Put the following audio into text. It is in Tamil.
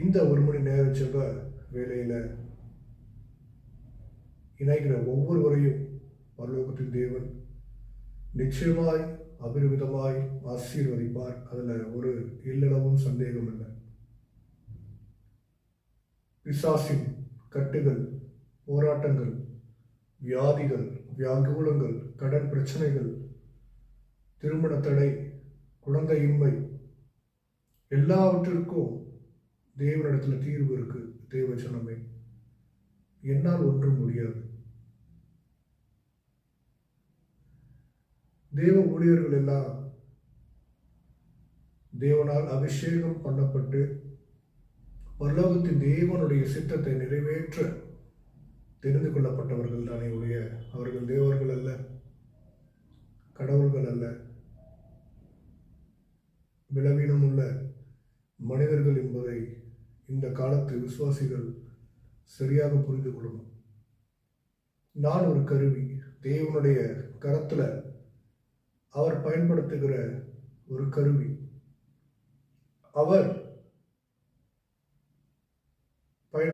இந்த 1 மணி நேர ஜெப வேளையில் இணைகிற ஒவ்வொருவரையும் பரலோகத்தின் தேவன் நிச்சயமாய் அபரிவிதமாய் ஆசீர்வதிப்பார். அதில் ஒரு எல்லளவும் சந்தேகம் இல்லை. பிசாசின் கட்டுகள், போராட்டங்கள், வியாதிகள், வியாகுலங்கள், கடன் பிரச்சனைகள், திருமண தடை, குழந்தையின்மை, எல்லாவற்றிற்கும் தேவனிடத்தில் தீர்வு இருக்கு. தேவ ஜனமே, என்னால் ஒன்றும் முடியாது. தேவ ஊழியர்கள் எல்லாம் தேவனால் அபிஷேகம் பண்ணப்பட்டு பரலோகத்தின் தேவனுடைய சித்தத்தை நிறைவேற்ற தெரிந்து கொள்ளப்பட்டவர்கள் தானே ஒழிய அவர்கள் தேவர்கள் அல்ல, கடவுள்கள் அல்ல, பலவீனமுள்ள மனிதர்கள் என்பதை இந்த காலத்து விசுவாசிகள் சரியாக புரிந்து கொள்ளணும். நான் ஒரு கருவி, தேவனுடைய கரத்துல அவர் பயன்படுத்துகிற ஒரு கருவி. அவர்